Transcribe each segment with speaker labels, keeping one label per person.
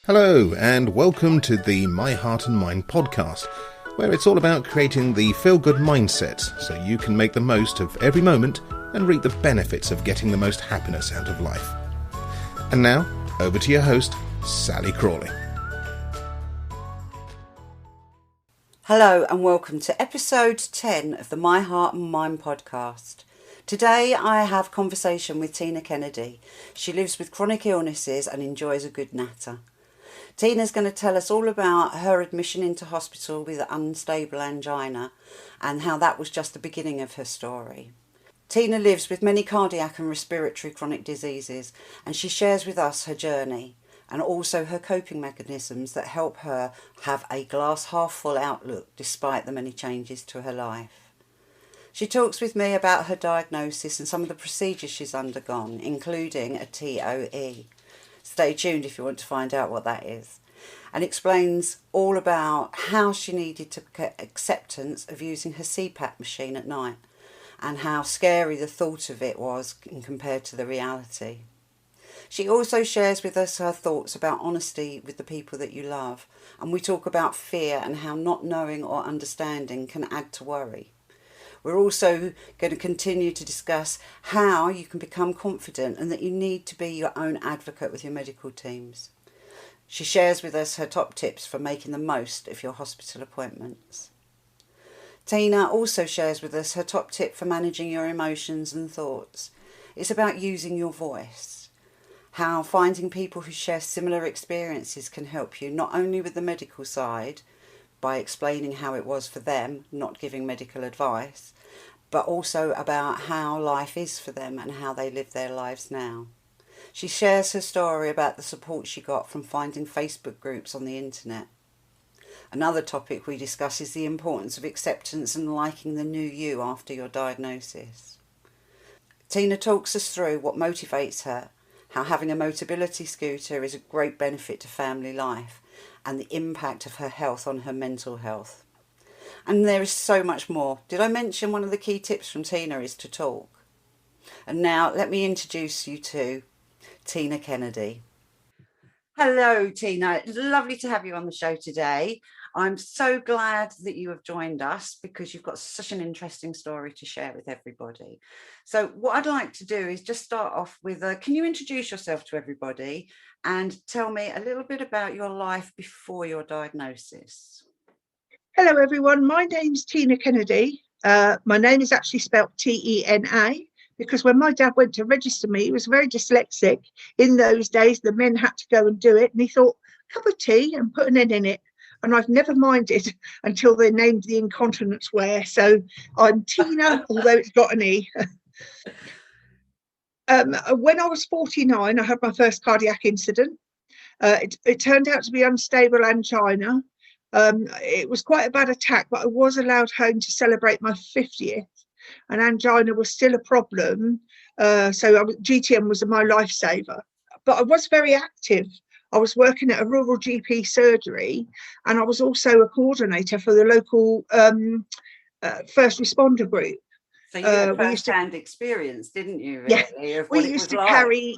Speaker 1: Hello, and welcome to the My Heart and Mind podcast, where it's all about creating the feel-good mindset so you can make the most of every moment and reap the benefits of getting the most happiness out of life. And now, over to your host, Sally Crawley.
Speaker 2: Hello and welcome to episode 10 of the My Heart and Mind podcast. Today I have a conversation with Tina Kennedy. She lives with chronic illnesses and enjoys a good natter. Tina's going to tell us all about her admission into hospital with unstable angina and how that was just the beginning of her story. Tina lives with many cardiac and respiratory chronic diseases, and she shares with us her journey and also her coping mechanisms that help her have a glass half full outlook despite the many changes to her life. She talks with me about her diagnosis and some of the procedures she's undergone, including a TOE. Stay tuned if you want to find out what that is. And explains all about how she needed to get acceptance of using her CPAP machine at night and how scary the thought of it was compared to the reality. She also shares with us her thoughts about honesty with the people that you love, and we talk about fear and how not knowing or understanding can add to worry. We're also going to continue to discuss how you can become confident and that you need to be your own advocate with your medical teams. She shares with us her top tips for making the most of your hospital appointments. Tina also shares with us her top tip for managing your emotions and thoughts. It's about using your voice. How finding people who share similar experiences can help you not only with the medical side, by explaining how it was for them, not giving medical advice, but also about how life is for them and how they live their lives now. She shares her story about the support she got from finding Facebook groups on the internet. Another topic we discuss is the importance of acceptance and liking the new you after your diagnosis. Tina talks us through what motivates her, how having a Motability scooter is a great benefit to family life, and the impact of her health on her mental health. And there is so much more. Did I mention one of the key tips from Tina is to talk? And now let me introduce you to Tina Kennedy. Hello, Tina. It's lovely to have you on the show today. I'm so glad that you have joined us because you've got such an interesting story to share with everybody. So what I'd like to do is just start off with, can you introduce yourself to everybody and tell me a little bit about your life before your diagnosis?
Speaker 3: Hello, everyone. My name's Tina Kennedy. My name is actually spelled T-E-N-A because when my dad went to register me, he was very dyslexic. In those days, the men had to go and do it. And he thought, cup of tea and put an N in it. And I've never minded until they named the incontinence wear. So I'm Tina, although it's got an E. When I was 49, I had my first cardiac incident. It turned out to be unstable angina. It was quite a bad attack, but I was allowed home to celebrate my 50th, and angina was still a problem. So GTM was my lifesaver. But I was very active. I was working at a rural GP surgery, and I was also a coordinator for the local first responder group.
Speaker 2: So you had first-hand experience, didn't you? Really,
Speaker 3: yeah, we used to carry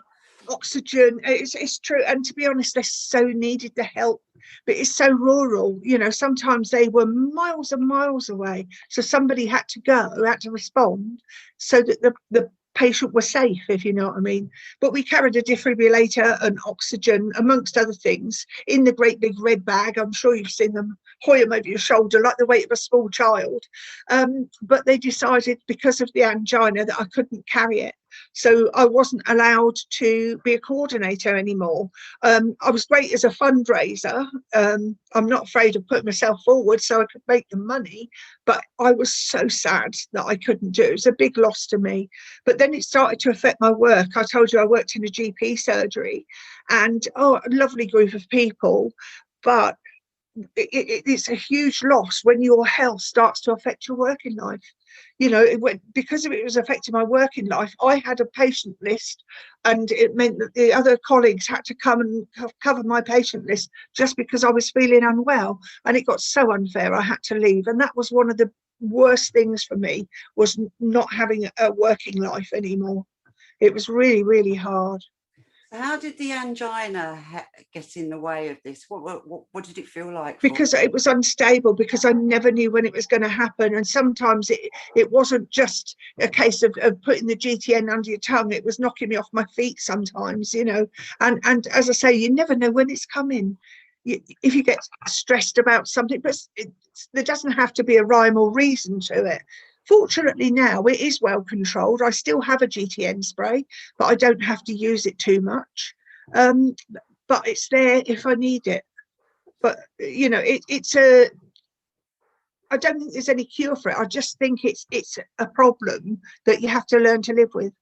Speaker 3: oxygen. It's true, and to be honest, they so needed the help, but it's so rural. You know, sometimes they were miles and miles away, so somebody had to respond, so that the patient was safe, if you know what I mean. But we carried a defibrillator and oxygen, amongst other things, in the great big red bag. I'm sure you've seen them hoy them over your shoulder like the weight of a small child. But they decided, because of the angina, that I couldn't carry it. So I wasn't allowed to be a coordinator anymore. I was great as a fundraiser. I'm not afraid of putting myself forward so I could make the money, but I was so sad that I couldn't do it. It was a big loss to me. But then it started to affect my work. I told you I worked in a GP surgery, and a lovely group of people, but it's a huge loss when your health starts to affect your working life. You know, because it was affecting my working life, I had a patient list, and it meant that the other colleagues had to come and cover my patient list just because I was feeling unwell, and it got so unfair I had to leave. And that was one of the worst things for me, was not having a working life anymore. It was really, really hard.
Speaker 2: How did the angina get in the way of this? What did it feel like for
Speaker 3: Because it was unstable, because I never knew when it was going to happen. And sometimes it wasn't just a case of putting the GTN under your tongue, it was knocking me off my feet sometimes, you know. And as I say, you never know when it's coming. If you get stressed about something, but there doesn't have to be a rhyme or reason to it. Fortunately now it is well controlled. I still have a GTN spray, but I don't have to use it too much. But it's there if I need it. But you know, I don't think there's any cure for it. I just think it's a problem that you have to learn to live with.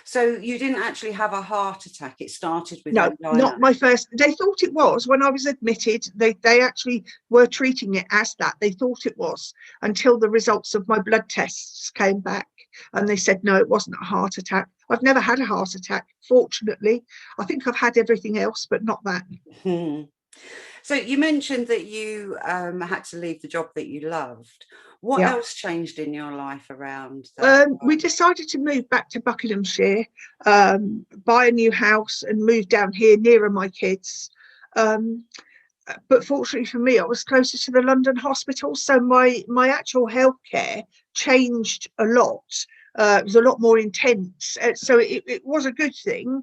Speaker 2: So you didn't actually have a heart attack? It started with
Speaker 3: No,
Speaker 2: angina.
Speaker 3: not my first. They thought it was when I was admitted. They actually were treating it as that. They thought it was, until the results of my blood tests came back, and they said no, it wasn't a heart attack. I've never had a heart attack, fortunately. I think I've had everything else, but not that.
Speaker 2: So you mentioned that you had to leave the job that you loved. What else changed in your life around that?
Speaker 3: We decided to move back to Buckinghamshire, buy a new house and move down here nearer my kids. But fortunately for me, I was closer to the London hospital, so my actual healthcare changed a lot. It was a lot more intense, so it was a good thing.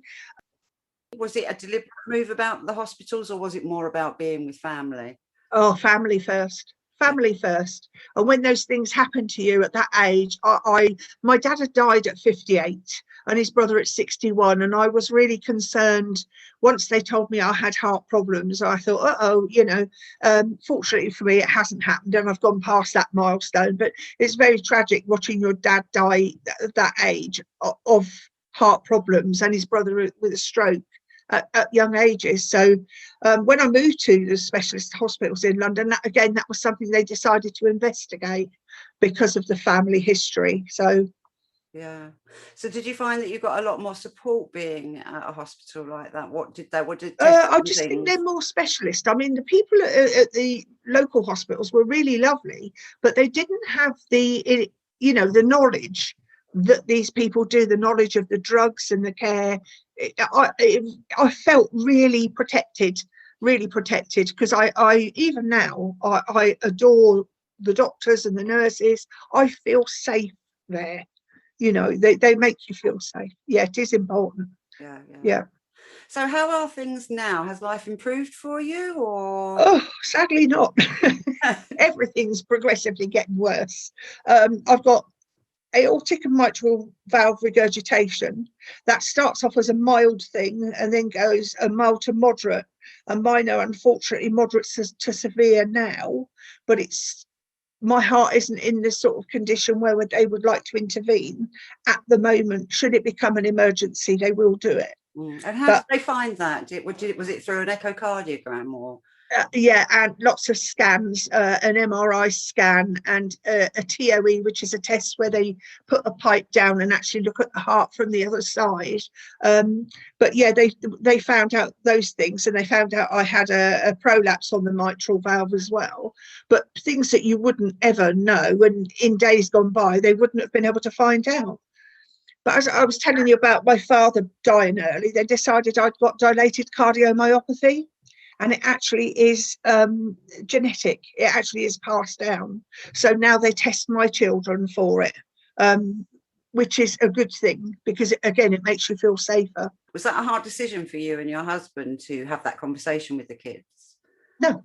Speaker 2: Was it a deliberate move about the hospitals, or was it more about being with family?
Speaker 3: Oh, family first. Family first. And when those things happen to you at that age, my dad had died at 58 and his brother at 61, and I was really concerned once they told me I had heart problems. I thought, you know, fortunately for me it hasn't happened and I've gone past that milestone, but it's very tragic watching your dad die at that age of heart problems, and his brother with a stroke at young ages. So when I moved to the specialist hospitals in London, that was something they decided to investigate because of the family history. So
Speaker 2: yeah. So did you find that you got a lot more support being at a hospital like that? What did
Speaker 3: I just think they're more specialist. I mean, the people at the local hospitals were really lovely, but they didn't have the knowledge that these people do, the knowledge of the drugs and the care. I felt really protected, because I even now I adore the doctors and the nurses. I feel safe there. You know, they make you feel safe. Yeah, it is important. Yeah.
Speaker 2: So how are things now? Has life improved for you, or?
Speaker 3: Oh, sadly not. Everything's progressively getting worse. I've got aortic and mitral valve regurgitation that starts off as a mild thing and then goes a mild to moderate, and mine are unfortunately moderate to severe now. But my heart isn't in this sort of condition where they would like to intervene at the moment. Should it become an emergency, they will do it.
Speaker 2: And how did they find that? Was it through an echocardiogram or?
Speaker 3: Yeah, and lots of scans, an MRI scan and a TOE, which is a test where they put a pipe down and actually look at the heart from the other side. But yeah, they found out those things, and they found out I had a prolapse on the mitral valve as well. But things that you wouldn't ever know, and in days gone by, they wouldn't have been able to find out. But as I was telling you about my father dying early, they decided I'd got dilated cardiomyopathy. And it actually is genetic. It actually is passed down. So now they test my children for it, which is a good thing, because again, it makes you feel safer.
Speaker 2: Was that a hard decision for you and your husband to have that conversation with the kids?
Speaker 3: No,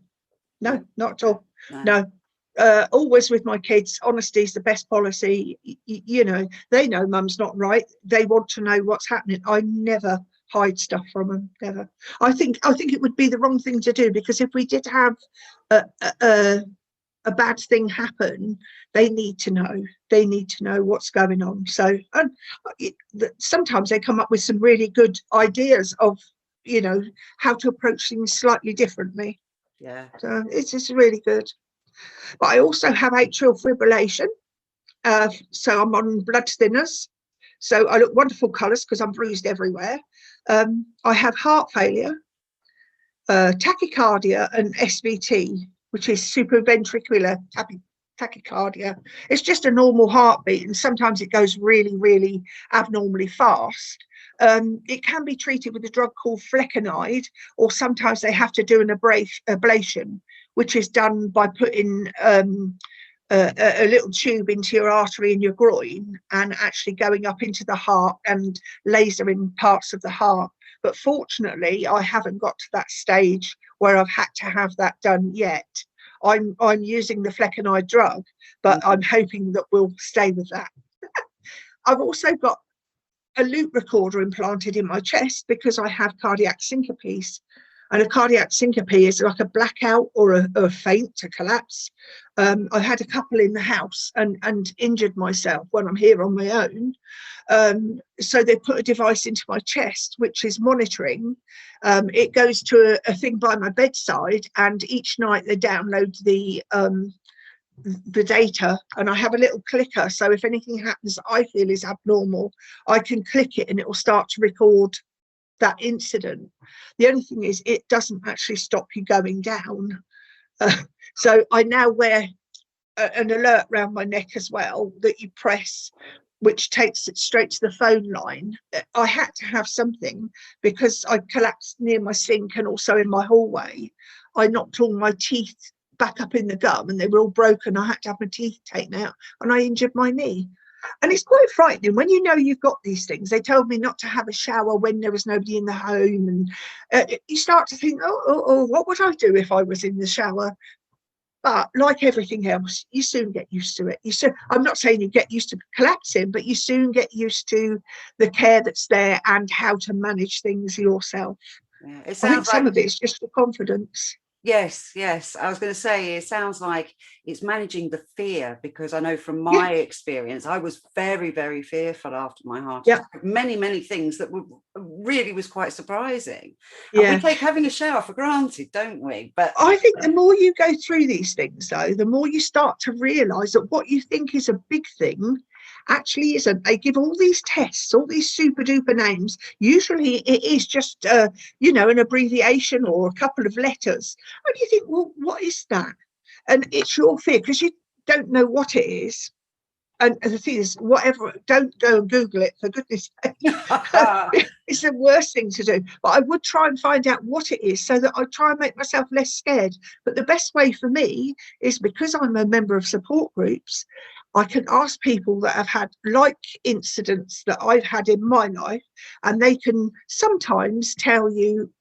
Speaker 3: not at all. No. Always with my kids, honesty is the best policy. You know, they know mum's not right. They want to know what's happening. I never hide stuff from them, never. I think it would be the wrong thing to do, because if we did have a bad thing happen, they need to know what's going on. So sometimes they come up with some really good ideas of, you know, how to approach things slightly differently.
Speaker 2: Yeah,
Speaker 3: so it's just really good. But I also have atrial fibrillation, so I'm on blood thinners. So I look wonderful colours because I'm bruised everywhere. I have heart failure, tachycardia, and SVT, which is supraventricular tachycardia. It's just a normal heartbeat, and sometimes it goes really, really abnormally fast. it can be treated with a drug called flecainide, or sometimes they have to do an ablation, which is done by putting a little tube into your artery in your groin and actually going up into the heart and lasering parts of the heart. But fortunately, I haven't got to that stage where I've had to have that done yet. I'm using the flecainide drug, but I'm hoping that we'll stay with that. I've also got a loop recorder implanted in my chest because I have cardiac syncopes. And a cardiac syncope is like a blackout or a faint, a collapse. I had a couple in the house and injured myself when I'm here on my own. So they put a device into my chest, which is monitoring. It goes to a thing by my bedside, and each night they download the data, and I have a little clicker. So if anything happens that I feel is abnormal, I can click it and it will start to record that incident. The only thing is it doesn't actually stop you going down. So I now wear an alert around my neck as well that you press, which takes it straight to the phone line. I had to have something because I collapsed near my sink, and also in my hallway I knocked all my teeth back up in the gum and they were all broken. I had to have my teeth taken out and I injured my knee. And it's quite frightening when you know you've got these things. They told me not to have a shower when there was nobody in the home, and you start to think, oh, what would I do if I was in the shower? But like everything else, you soon get used to it. I'm not saying you get used to collapsing, but you soon get used to the care that's there and how to manage things yourself.
Speaker 2: Yeah,
Speaker 3: I think some of it is just the confidence.
Speaker 2: Yes. I was going to say, it sounds like it's managing the fear, because I know from my experience, I was very, very fearful after my heart attack. Many things that really was quite surprising. And we take having a shower for granted, don't we? But
Speaker 3: I think the more you go through these things, though, the more you start to realise that what you think is a big thing actually isn't. They give all these tests, all these super duper names. Usually it is just an abbreviation or a couple of letters, and you think, well, what is that? And it's your fear because you don't know what it is. And the thing is, whatever, don't go and Google it, for goodness sake. It's the worst thing to do. But I would try and find out what it is so that I try and make myself less scared. But the best way for me is, because I'm a member of support groups, I can ask people that have had like incidents that I've had in my life, and they can sometimes tell you,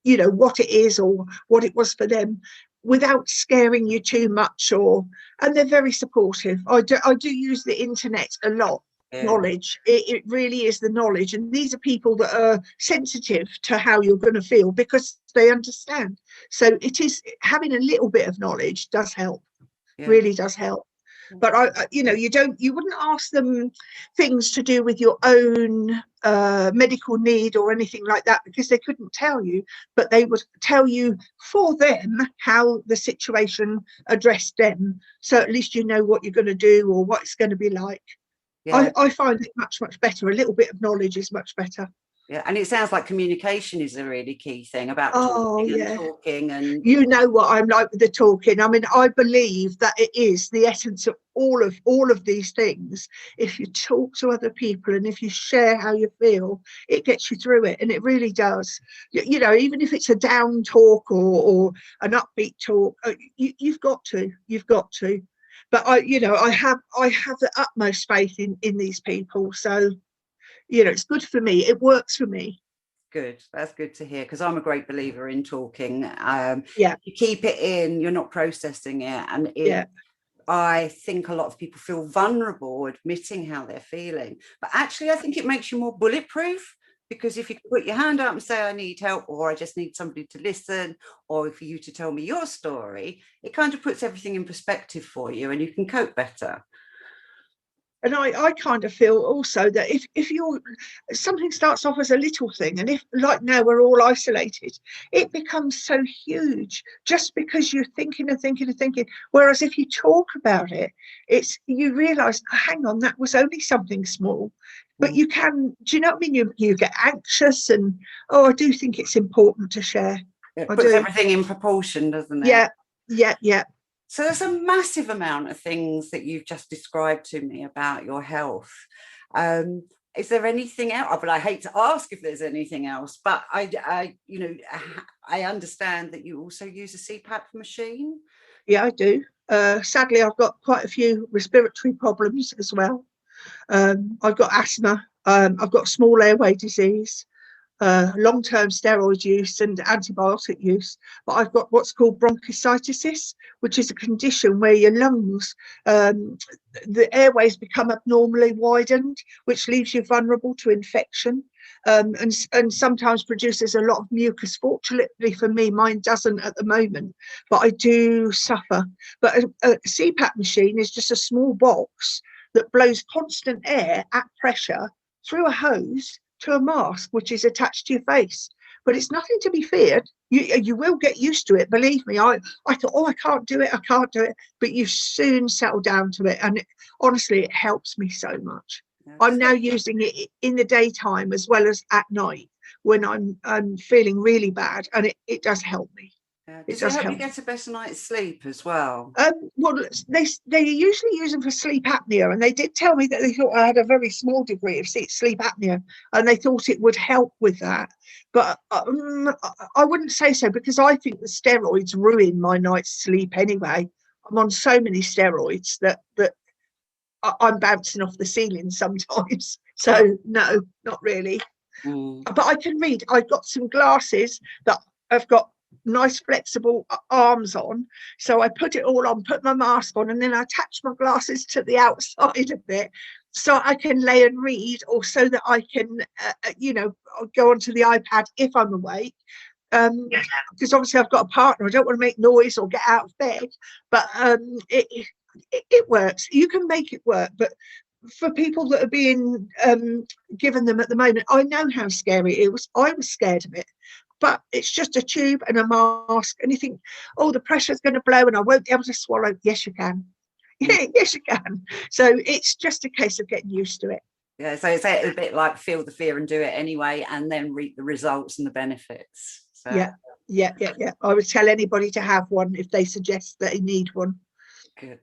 Speaker 3: what it is or what it was for them, without scaring you too much, and they're very supportive. I do use the internet a lot. Knowledge, it really is the knowledge, and these are people that are sensitive to how you're going to feel because they understand. So it is, having a little bit of knowledge does help, really does help. But you wouldn't ask them things to do with your own medical need or anything like that, because they couldn't tell you, but they would tell you for them how the situation addressed them. So at least you know what you're going to do or what it's going to be like. I find it much better. A little bit of knowledge is much better.
Speaker 2: Yeah, and it sounds like communication is a really key thing about talking. And
Speaker 3: you know what I'm like with the talking. I mean, I believe that it is the essence of all of these things. If you talk to other people and if you share how you feel, it gets you through it, and it really does. Even if it's a down talk or an upbeat talk, you've got to. But I have the utmost faith in these people. So it's good for me. It works for me.
Speaker 2: Good. That's good to hear, because I'm a great believer in talking.
Speaker 3: You
Speaker 2: keep it in, you're not processing it. And I think a lot of people feel vulnerable admitting how they're feeling. But actually, I think it makes you more bulletproof, because if you put your hand up and say, I need help, or I just need somebody to listen, or for you to tell me your story, it kind of puts everything in perspective for you and you can cope better.
Speaker 3: And I kind of feel also that if something starts off as a little thing, and if, like now, we're all isolated, it becomes so huge just because you're thinking. Whereas if you talk about it, you realise, hang on, that was only something small. But you can, do you know what I mean? You get anxious, and I do think it's important to share.
Speaker 2: It puts everything in proportion, doesn't it?
Speaker 3: Yeah.
Speaker 2: So there's a massive amount of things that you've just described to me about your health. is there anything else? But I hate to ask if there's anything else, but I understand that you also use a CPAP machine.
Speaker 3: Yeah, I do. Sadly, I've got quite a few respiratory problems as well. I've got asthma. I've got small airway disease, long-term steroid use and antibiotic use. But I've got what's called bronchiectasis, which is a condition where your lungs, the airways become abnormally widened, which leaves you vulnerable to infection. And sometimes produces a lot of mucus. Fortunately for me, mine doesn't at the moment, but I do suffer. But a CPAP machine is just a small box that blows constant air at pressure through a hose to a mask, which is attached to your face. But it's nothing to be feared. You will get used to it. Believe me, I thought, oh, I can't do it. But you soon settle down to it. And honestly, it helps me so much. I'm now using it in the daytime as well as at night when I'm feeling really bad, and it does help me.
Speaker 2: Does it help you get a better night's sleep as well?
Speaker 3: Well, they usually use them for sleep apnea, and they did tell me that they thought I had a very small degree of sleep apnea, and they thought it would help with that. But I wouldn't say so, because I think the steroids ruin my night's sleep anyway. I'm on so many steroids that I'm bouncing off the ceiling sometimes. So no, not really. But I can read. I've got some glasses that have got nice flexible arms on. So I put it all on, put my mask on, and then I attach my glasses to the outside of it so I can lay and read, or so that I can, go onto the iPad if I'm awake. Because obviously I've got a partner. I don't want to make noise or get out of bed. But it works. You can make it work, but for people that are being given them at the moment, I know how scary it was. I was scared of it, but it's just a tube and a mask, and you think, oh, the pressure's going to blow and I won't be able to swallow. Yes, you can. Yeah, yes, you can. So it's just a case of getting used to it.
Speaker 2: Yeah, so it's a bit like feel the fear and do it anyway, and then reap the results and the benefits. So.
Speaker 3: Yeah. I would tell anybody to have one if they suggest that they need one.
Speaker 2: Good.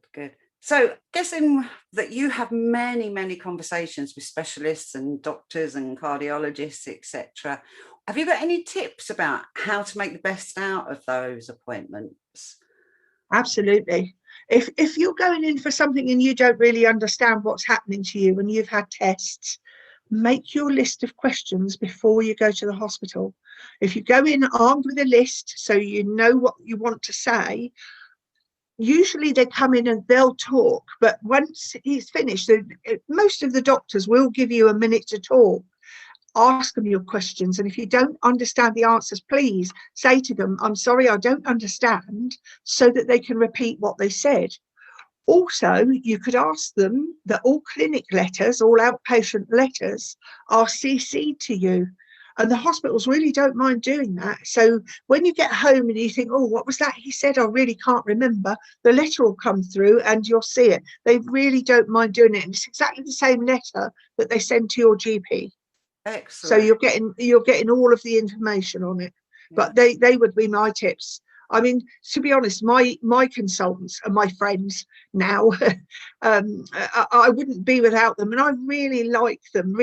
Speaker 2: So guessing that you have many, many conversations with specialists and doctors and cardiologists, etc. Have you got any tips about how to make the best out of those appointments?
Speaker 3: Absolutely. If you're going in for something and you don't really understand what's happening to you and you've had tests, make your list of questions before you go to the hospital. If you go in armed with a list so you know what you want to say, usually they come in and they'll talk, but once he's finished, most of the doctors will give you a minute to talk. Ask them your questions, and if you don't understand the answers, please say to them, I'm sorry, I don't understand, so that they can repeat what they said. Also, you could ask them that all clinic letters, all outpatient letters, are CC'd to you. And the hospitals really don't mind doing that. So when you get home and you think, oh, what was that he said? I really can't remember. The letter will come through and you'll see it. They really don't mind doing it. And it's exactly the same letter that they send to your GP.
Speaker 2: Excellent.
Speaker 3: So you're getting all of the information on it. Yeah. But they would be my tips. I mean, to be honest, my consultants are my friends now. I wouldn't be without them, and I really like them.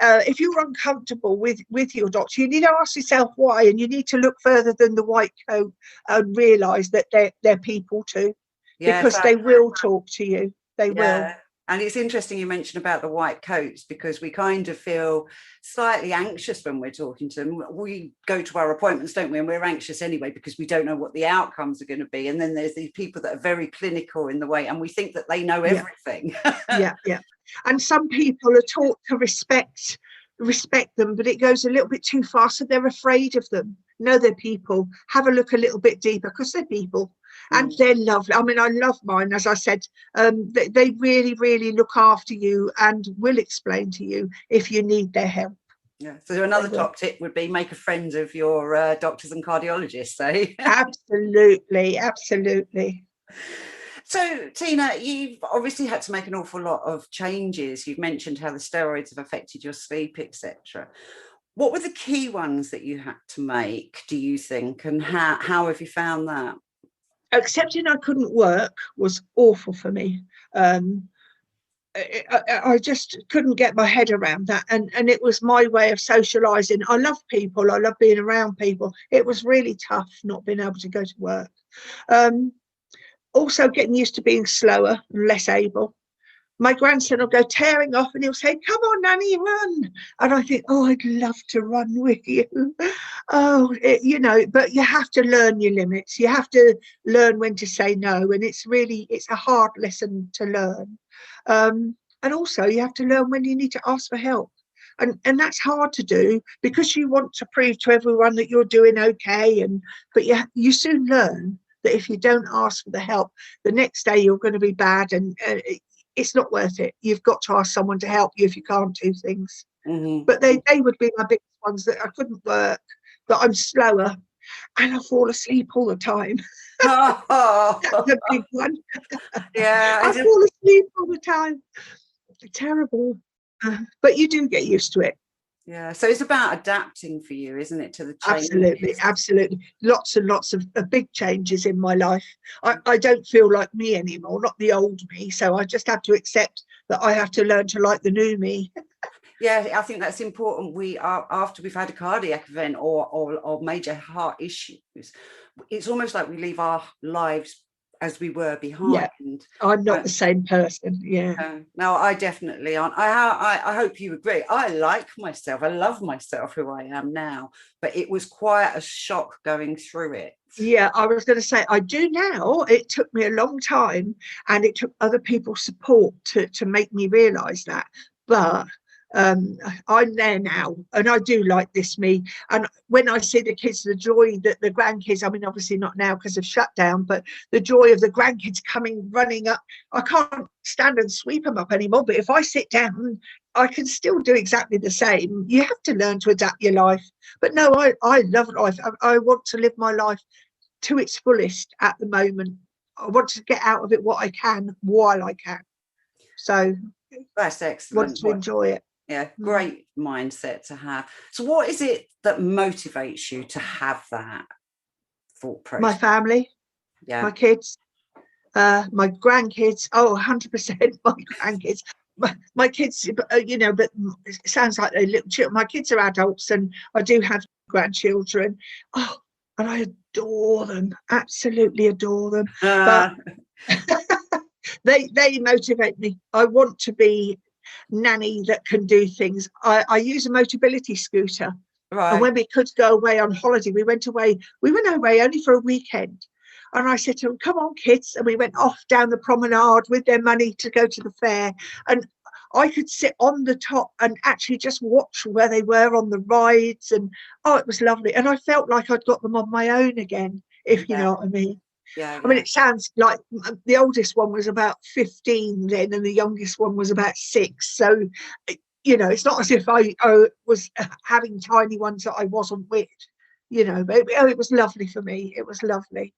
Speaker 3: If you're uncomfortable with your doctor, you need to ask yourself why, and you need to look further than the white coat and realise that they're people too, because they will talk to you. They will.
Speaker 2: And it's interesting you mentioned about the white coats, because we kind of feel slightly anxious when we're talking to them. We go to our appointments, don't we? And we're anxious anyway because we don't know what the outcomes are going to be. And then there's these people that are very clinical in the way, and we think that they know everything.
Speaker 3: Yeah. And some people are taught to respect them, but it goes a little bit too far, so they're afraid of them. No, they're people. Have a look a little bit deeper, because they're people. And they're lovely. I mean, I love mine, as I said. They really, really look after you and will explain to you if you need their help.
Speaker 2: Yeah. So another top tip would be make a friend of your doctors and cardiologists, eh?
Speaker 3: Absolutely.
Speaker 2: So, Tina, you've obviously had to make an awful lot of changes. You've mentioned how the steroids have affected your sleep, etc. What were the key ones that you had to make, do you think, and how have you found that?
Speaker 3: Accepting I couldn't work was awful for me. I just couldn't get my head around that, and it was my way of socializing. I love people, I love being around people. It was really tough not being able to go to work. Also getting used to being slower and less able. My grandson will go tearing off and he'll say, "Come on, Nanny, run." And I think, oh, I'd love to run with you. Oh, but you have to learn your limits. You have to learn when to say no. And it's a hard lesson to learn. And also you have to learn when you need to ask for help. And that's hard to do because you want to prove to everyone that you're doing okay. But you soon learn that if you don't ask for the help, the next day you're going to be bad, and it's not worth it. You've got to ask someone to help you if you can't do things.
Speaker 2: Mm-hmm.
Speaker 3: But they would be my biggest ones, that I couldn't work, that I'm slower, and I fall asleep all the time.
Speaker 2: Oh.
Speaker 3: That's a big one.
Speaker 2: Yeah,
Speaker 3: I fall asleep all the time. Terrible. But you do get used to it.
Speaker 2: Yeah, so it's about adapting for you, isn't it, to the changes?
Speaker 3: Absolutely. Lots and lots of big changes in my life. I don't feel like me anymore, not the old me. So I just have to accept that I have to learn to like the new me.
Speaker 2: Yeah, I think that's important. We are, after we've had a cardiac event or major heart issues, it's almost like we leave our lives as we were behind.
Speaker 3: Yeah, I'm not the same person. Yeah.
Speaker 2: No, I definitely aren't. I hope you agree. I like myself. I love myself, who I am now. But it was quite a shock going through it.
Speaker 3: Yeah, I was going to say, I do now. It took me a long time, and it took other people's support to make me realise that. But I'm there now, and I do like this me. And when I see the kids, the joy that the grandkids, I mean, obviously not now because of shutdown, but the joy of the grandkids coming running up, I can't stand and sweep them up anymore. But if I sit down, I can still do exactly the same. You have to learn to adapt your life. But no, I love life. I want to live my life to its fullest at the moment. I want to get out of it what I can while I can. So
Speaker 2: that's excellent.
Speaker 3: Want to enjoy it.
Speaker 2: Yeah, great mindset to have. So what is it that motivates you to have that thought process?
Speaker 3: My family, my kids, my grandkids. Oh, 100% my grandkids. My kids, but it sounds like they're little children. My kids are adults, and I do have grandchildren. Oh, and I adore them, absolutely adore them. But they motivate me. I want to be nanny that can do things. I use a Motability scooter, right. And when we could go away on holiday, we went away only for a weekend, and I said to them, "Come on, kids," and we went off down the promenade with their money to go to the fair, and I could sit on the top and actually just watch where they were on the rides, and it was lovely, and I felt like I'd got them on my own again, if you know what I mean.
Speaker 2: Yeah.
Speaker 3: I mean, it sounds like the oldest one was about 15 then, and the youngest one was about 6. So, it's not as if I was having tiny ones that I wasn't with, but it was lovely for me. It was lovely.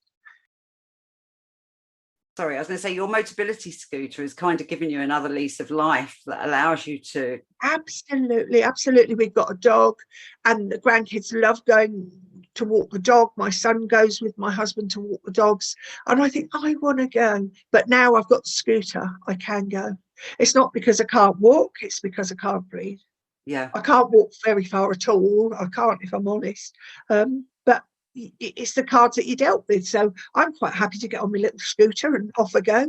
Speaker 2: Sorry, I was going to say, your Motability scooter is kind of giving you another lease of life that allows you to... Absolutely. We've got a dog, and the grandkids love going to walk the dog. My son goes with my husband to walk the dogs, and I think I want to go. But now I've got the scooter, I can go. It's not because I can't walk, it's because I can't breathe. Yeah. I can't walk very far at all. I can't, if I'm honest. But it's the cards that you're dealt with. So I'm quite happy to get on my little scooter and off I go.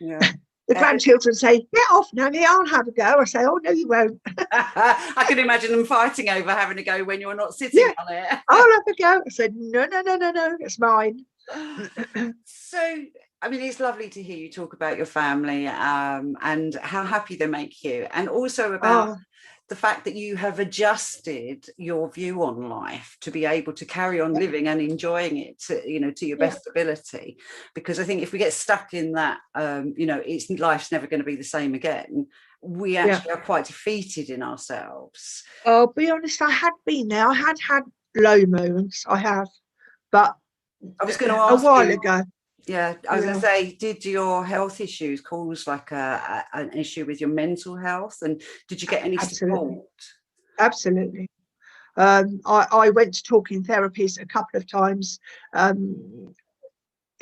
Speaker 2: Yeah. The grandchildren say, "Get off, Nanny, I'll have a go." I say, "Oh, no, you won't." I can imagine them fighting over having a go when you're not sitting on it.
Speaker 3: "I'll have a go." I said, No, it's mine.
Speaker 2: So, I mean, it's lovely to hear you talk about your family and how happy they make you, and also about the fact that you have adjusted your view on life to be able to carry on living and enjoying it to your best ability. Because I think if we get stuck in that, life's never going to be the same again. We actually are quite defeated in ourselves.
Speaker 3: I'll be honest, I had been there. I had low moments. I have, but
Speaker 2: I was going to ask
Speaker 3: a while ago.
Speaker 2: Yeah, I was going to say, did your health issues cause like an issue with your mental health, and did you get any support?
Speaker 3: Absolutely. I went to talking therapies a couple of times.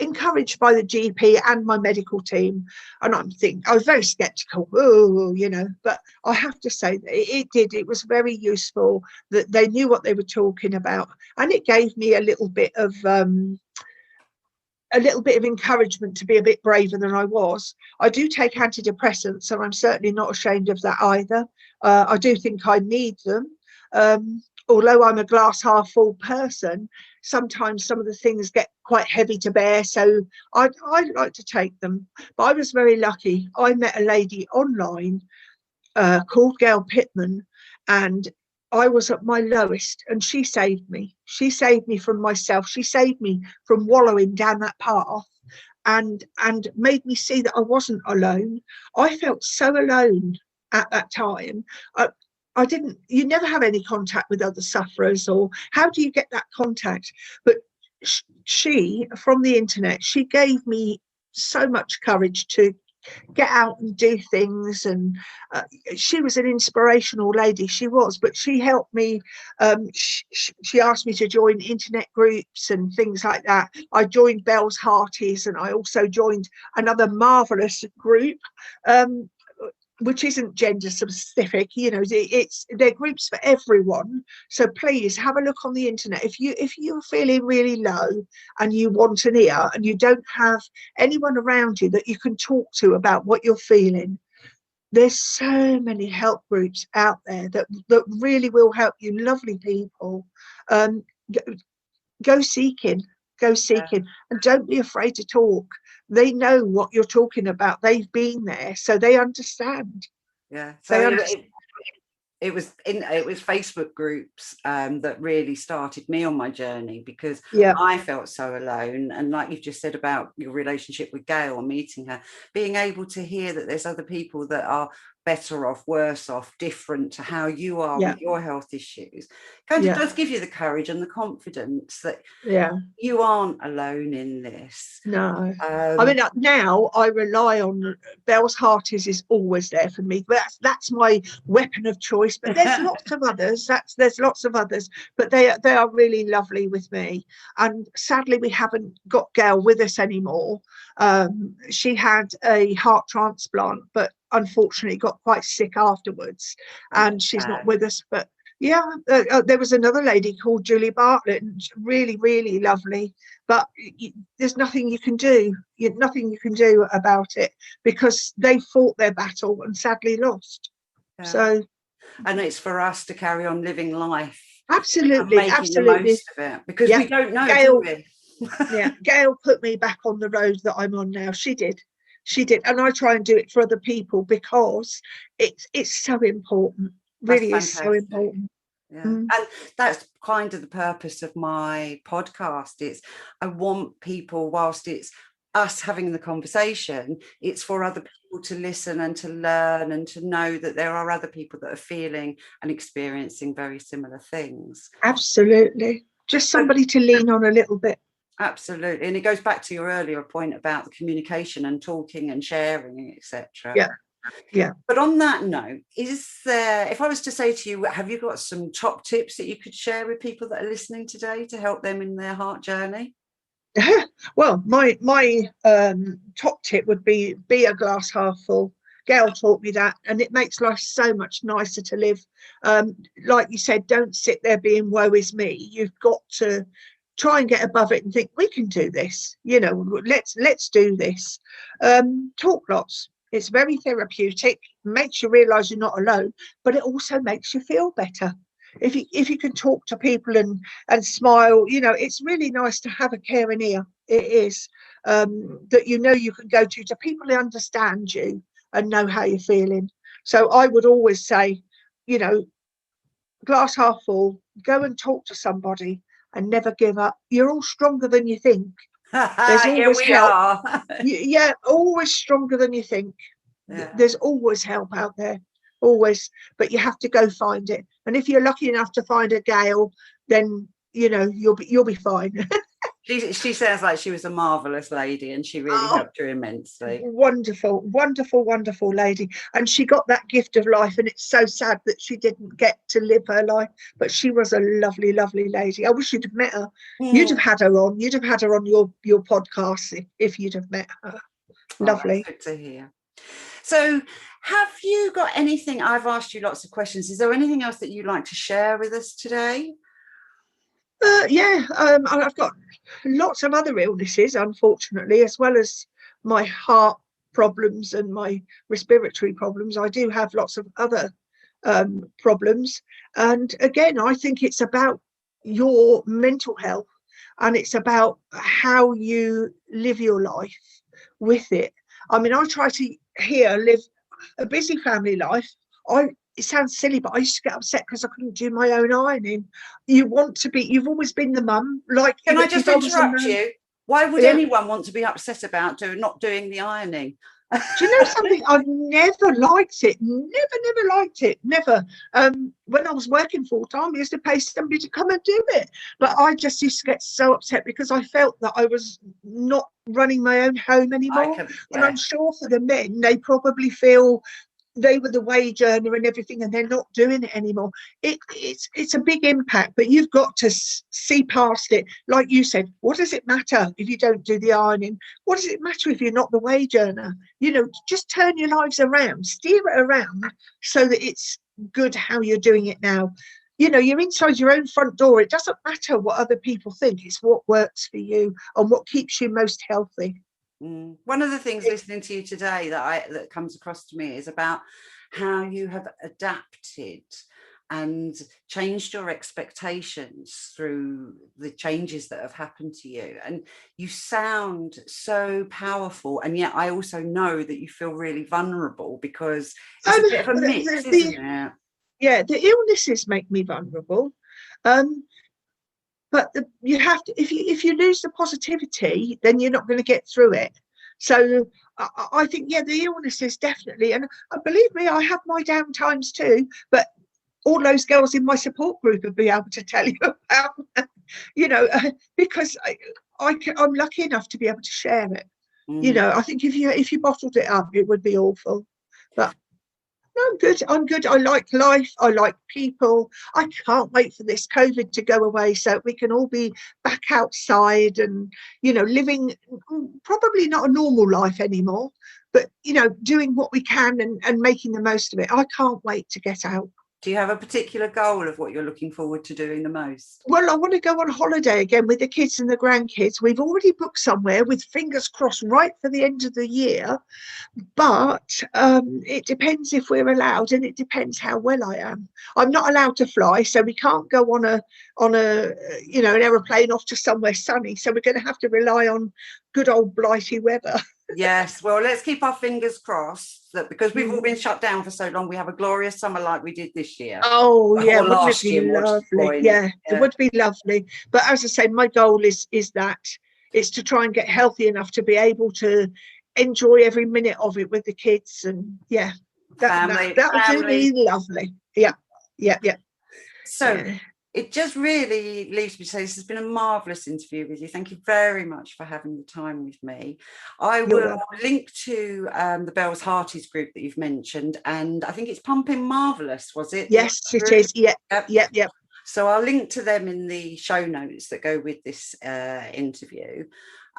Speaker 3: encouraged by the GP and my medical team. And I was very skeptical, but I have to say that it was very useful that they knew what they were talking about. And it gave me a little bit of encouragement to be a bit braver than I was. I do take antidepressants, and I'm certainly not ashamed of that either. I do think I need them. Although I'm a glass half full person, sometimes some of the things get quite heavy to bear, so I like to take them. But I was very lucky. I met a lady online called Gail Pittman, and I was at my lowest, and she saved me. She saved me from myself. She saved me from wallowing down that path, and made me see that I wasn't alone. I felt so alone at that time. You never have any contact with other sufferers, or how do you get that contact? But she, from the internet, she gave me so much courage to get out and do things. And she was an inspirational lady, she was, but she helped me. She asked me to join internet groups and things like that. I joined Bell's Hearties, and I also joined another marvelous group, which isn't gender specific, they're groups for everyone. So please have a look on the internet. If you're feeling really low and you want an ear, and you don't have anyone around you that you can talk to about what you're feeling, there's so many help groups out there that really will help you. Lovely people. Go seeking, and don't be afraid to talk. They know what you're talking about. They've been there, so they understand.
Speaker 2: Yeah. So it was Facebook groups that really started me on my journey, because I felt so alone. And like you've just said about your relationship with Gail and meeting her, being able to hear that there's other people that are better off, worse off, different to how you are with your health issues, kind of does give you the courage and the confidence that you aren't alone in this.
Speaker 3: No. I mean, now I rely on Bell's Hearties is always there for me. That's my weapon of choice. But there's lots of others. There's lots of others, but they are really lovely with me. And sadly, we haven't got Gail with us anymore. She had a heart transplant, but unfortunately got quite sick afterwards, and she's not with us. But there was another lady called Julie Bartlett, and really, really lovely, but there's nothing you can do. Nothing you can do about it, because they fought their battle and sadly lost. So,
Speaker 2: and it's for us to carry on living life,
Speaker 3: absolutely,
Speaker 2: the most of it, because we don't know,
Speaker 3: Gail,
Speaker 2: do we?
Speaker 3: Gail put me back on the road that I'm on now. She did, and I try and do it for other people, because it's so important. Really is so important.
Speaker 2: And that's kind of the purpose of my podcast. It's I want people, whilst it's us having the conversation, it's for other people to listen and to learn and to know that there are other people that are feeling and experiencing very similar things.
Speaker 3: Absolutely. Just somebody to lean on a little bit.
Speaker 2: Absolutely. And it goes back to your earlier point about the communication and talking and sharing, etc.
Speaker 3: Yeah.
Speaker 2: But on that note, if I was to say to you, have you got some top tips that you could share with people that are listening today to help them in their heart journey?
Speaker 3: Well, my top tip would be a glass half full. Gail taught me that, and it makes life so much nicer to live. Like you said, don't sit there being woe is me. You've got to try and get above it and think, we can do this, let's do this. Talk lots. It's very therapeutic, makes you realize you're not alone, but it also makes you feel better. If you can talk to people and smile, it's really nice to have a caring ear. It is, that you can go to people who understand you and know how you're feeling. So I would always say, glass half full, go and talk to somebody and never give up. You're all stronger than you think. There's always help. Always stronger than you think. There's always help out there, always, but you have to go find it. And if you're lucky enough to find a Gail, then you'll be fine.
Speaker 2: She sounds like she was a marvellous lady, and she really
Speaker 3: Oh,
Speaker 2: helped you immensely.
Speaker 3: wonderful, wonderful, wonderful lady. And she got that gift of life, and it's so sad that she didn't get to live her life. But she was a lovely, lovely lady. I wish you'd have met her. You'd have had her on. You'd have had her on your podcast if you'd have met her. Lovely.
Speaker 2: Oh, that's good to hear. So, have you got anything? I've asked you lots of questions. Is there anything else that you'd like to share with us today?
Speaker 3: I've got lots of other illnesses, unfortunately, as well as my heart problems and my respiratory problems. I do have lots of other problems. And again, I think it's about your mental health, and it's about how you live your life with it. I mean, I try to live a busy family life. It sounds silly, but I used to get upset because I couldn't do my own ironing. You've always been the mum.
Speaker 2: Can I just interrupt you? Why would anyone want to be upset about not doing the ironing?
Speaker 3: Do you know something? I've never liked it. Never liked it. Never. When I was working full time, I used to pay somebody to come and do it. But I just used to get so upset because I felt that I was not running my own home anymore. And I'm sure for the men, they probably feel they were the wage earner and everything, and they're not doing it anymore. It's a big impact, but you've got to see past it. Like you said, what does it matter if you don't do the ironing? What does it matter if you're not the wage earner? Just turn your lives around, steer it around so that it's good how you're doing it now. You're inside your own front door. It doesn't matter what other people think. It's what works for you and what keeps you most healthy.
Speaker 2: One of the things listening to you today that comes across to me is about how you have adapted and changed your expectations through the changes that have happened to you. And you sound so powerful, and yet I also know that you feel really vulnerable because it's a bit of a mix, isn't it?
Speaker 3: Yeah, the illnesses make me vulnerable. But you have to, if you lose the positivity, then you're not going to get through it. So I think, the illnesses definitely, and believe me, I have my down times too, but all those girls in my support group would be able to tell you about, because I'm lucky enough to be able to share it. I think if you bottled it up, it would be awful. But I'm good. I like life. I like people. I can't wait for this COVID to go away so we can all be back outside and, living probably not a normal life anymore, but, doing what we can and making the most of it. I can't wait to get out.
Speaker 2: Do you have a particular goal of what you're looking forward to doing the most?
Speaker 3: Well, I want to go on holiday again with the kids and the grandkids. We've already booked somewhere with fingers crossed right for the end of the year. But it depends if we're allowed, and it depends how well I am. I'm not allowed to fly, so we can't go on an aeroplane off to somewhere sunny. So we're going to have to rely on good old blighty weather.
Speaker 2: Yes, well, let's keep our fingers crossed that because we've all been shut down for so long, we have a glorious summer like we did this year.
Speaker 3: Oh, yeah, wouldn't it be lovely? Yeah, it would be lovely. But as I say, my goal is to try and get healthy enough to be able to enjoy every minute of it with the kids, and that would be lovely. Yeah.
Speaker 2: So. It just really leaves me to say this has been a marvellous interview with you. Thank you very much for having the time with me. I will link to the Bells Hearties group that you've mentioned, and I think it's Pumping Marvellous, was it?
Speaker 3: Yes, it is. Yeah.
Speaker 2: So I'll link to them in the show notes that go with this interview.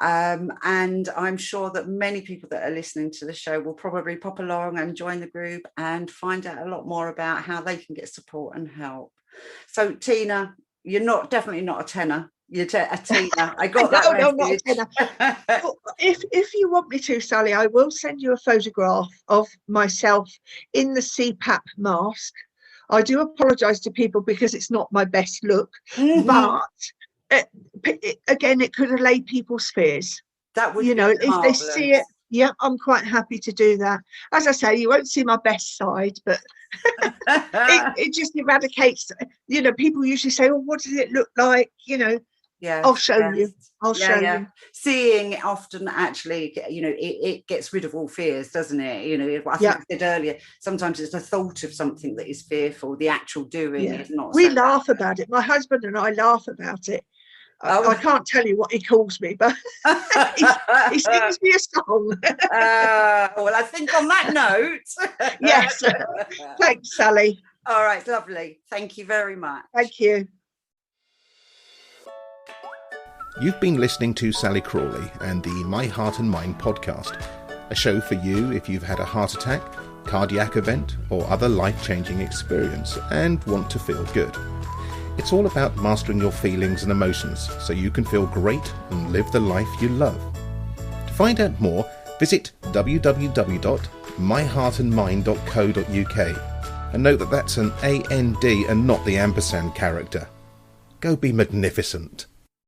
Speaker 2: And I'm sure that many people that are listening to the show will probably pop along and join the group and find out a lot more about how they can get support and help. So Tina, you're definitely not a tenor. You're a Tina. I got that.
Speaker 3: No, not a tenor. Well, if you want me to, Sally, I will send you a photograph of myself in the CPAP mask. I do apologise to people because it's not my best look, but again, it could allay people's fears.
Speaker 2: That would,
Speaker 3: if they see it. Yeah, I'm quite happy to do that. As I say, you won't see my best side, but it just eradicates. People usually say, "Oh, what does it look like?" I'll show you. I'll show you.
Speaker 2: Seeing it often actually, it gets rid of all fears, doesn't it? I think I said earlier, sometimes it's the thought of something that is fearful. The actual doing is not.
Speaker 3: We laugh about it. My husband and I laugh about it. I can't tell you what he calls me, but he sings me a song.
Speaker 2: Well, I think on that note.
Speaker 3: Yes. Thanks, Sally.
Speaker 2: All right, lovely. Thank you very much.
Speaker 3: Thank you.
Speaker 1: You've been listening to Sally Crawley and the My Heart and Mind podcast, a show for you if you've had a heart attack, cardiac event, or other life-changing experience and want to feel good. It's all about mastering your feelings and emotions so you can feel great and live the life you love. To find out more, visit www.myheartandmind.co.uk and note that that's an AND and not the ampersand character. Go be magnificent.